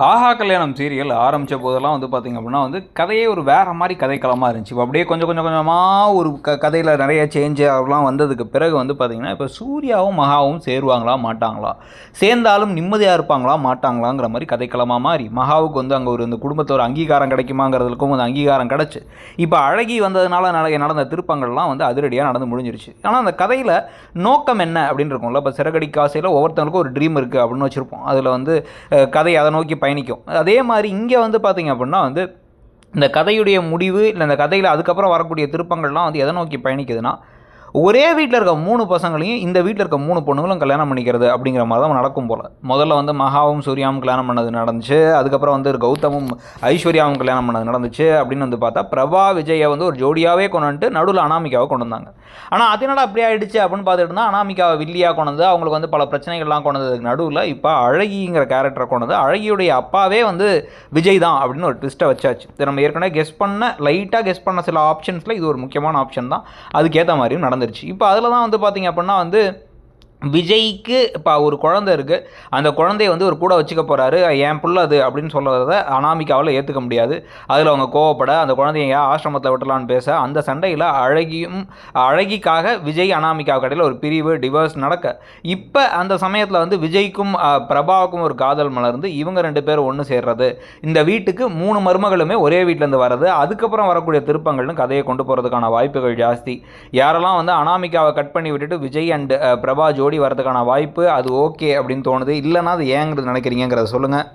ஆஹா கல்யாணம் சீரியல் ஆரம்பித்த போதெல்லாம் வந்து பார்த்திங்க அப்படின்னா வந்து கதையே ஒரு வேறு மாதிரி கதைக்களமாக இருந்துச்சு. இப்போ அப்படியே கொஞ்சம் கொஞ்சம் கொஞ்சமாக ஒரு கதையில் நிறைய சேஞ்சு அதெல்லாம் வந்ததுக்கு பிறகு வந்து பார்த்திங்கன்னா இப்போ சூர்யாவும் மகாவும் சேருவாங்களா மாட்டாங்களா, சேர்ந்தாலும் நிம்மதியாக இருப்பாங்களா மாட்டாங்களாங்கிற மாதிரி கதைக்களமாக மாறி மகாவுக்கு வந்து அங்கே ஒரு இந்த குடும்பத்தை ஒரு அங்கீகாரம் கிடைக்குமாங்கிறதுக்கும் வந்து அங்கீகாரம் கிடச்சி இப்போ அழகி வந்ததுனால நடந்த திருப்பங்கள்லாம் வந்து அதிரடியாக நடந்து முடிஞ்சிருச்சு. ஆனால் அந்த கதையில் நோக்கம் என்ன அப்படின்னு இருக்கும்ல, இப்போ சிறகடி காசையில் ஒவ்வொருத்தவங்களுக்கும் ஒரு ட்ரீம் இருக்குது அப்படின்னு வச்சுருப்போம். அதில் வந்து கதை அதை நோக்கி பயணிக்கும். அதே மாதிரி இங்கே வந்து பார்த்திங்க அப்படின்னா வந்து இந்த கதையுடைய முடிவு இல்லை இந்த கதையில் அதுக்கப்புறம் வரக்கூடிய திருப்பங்கள்லாம் வந்து எதை நோக்கி பயணிக்குதுன்னா, ஒரே வீட்டில் இருக்க 3 பசங்களையும் இந்த வீட்டில் இருக்க 3 பொண்ணுங்களும் கல்யாணம் பண்ணிக்கிறது அப்படிங்கிற மாதிரி தான் நடக்கும் போல். முதல்ல வந்து மகாவும் சூர்யாவும் கல்யாணம் பண்ணது நடந்துச்சு. அதுக்கப்புறம் வந்து கௌதமும் ஐஸ்வர்யாவும் கல்யாணம் பண்ணது நடந்துச்சு. அப்படின்னு வந்து பார்த்தா பிரபா விஜயை வந்து ஒரு ஜோடியாகவே கொண்டு வந்துட்டு நடுவில் அனாமிகாவை கொண்டு வந்தாங்க. ஆனால் அதனால அப்படி ஆகிடுச்சு அப்படின்னு பார்த்துட்டு இருந்தால் அனாமிகாவை வில்லியாக கொண்டு வந்து அவங்களுக்கு வந்து பல பிரச்சனைகள்லாம் கொண்டு வந்ததுக்கு நடுவில் இப்போ அழகிங்கிற கேரக்டரை கொண்டு வந்து அழகியுடைய அப்பாவே வந்து விஜய் தான் அப்படின்னு ஒரு ட்விஸ்ட்டை வச்சாச்சு. இதை நம்ம ஏற்கனவே லைட்டாக கெஸ் பண்ண சில ஆப்ஷன்ஸில் இது ஒரு முக்கியமான ஆப்ஷன் தான். அதுக்கேற்ற மாதிரியும் நடந்துருச்சு. இப்போ அதில் தான் வந்து பார்த்திங்க அப்படின்னா வந்து விஜய்க்கு இப்போ ஒரு குழந்தை இருக்குது, அந்த குழந்தைய வந்து ஒரு கூட வச்சுக்க போகிறாரு, என் புள்ள அது அப்படின்னு சொல்கிறத அனாமிகாவில் ஏற்றுக்க முடியாது. அதில் அவங்க கோவப்பட அந்த குழந்தைய ஏன் ஆசிரமத்தில் விட்டலான்னு பேச அந்த சண்டையில் அழகிக்காக விஜய் அனாமிகாவுக்கு இடையில் ஒரு பிரிவு டிவோர்ஸ் நடக்க இப்போ அந்த சமயத்தில் வந்து விஜய்க்கும் பிரபாவுக்கும் ஒரு காதல் மலர்ந்து இவங்க 2 பேரும் ஒன்று சேர்றது, இந்த வீட்டுக்கு 3 மருமகளுமே ஒரே வீட்டிலேருந்து வர்றது, அதுக்கப்புறம் வரக்கூடிய திருப்பங்கள்னு கதையை கொண்டு போகிறதுக்கான வாய்ப்புகள் ஜாஸ்தி. யாரெல்லாம் வந்து அனாமிகாவை கட் பண்ணி விட்டுட்டு விஜய் அண்ட் பிரபா ஜோடி வரதுக்கான வாய்ப்பு அது ஓகே அப்படின்னு தோணுது. இல்லைனா அது ஏங்கிறது நினைக்கிறீங்கிறத சொல்லுங்கள்.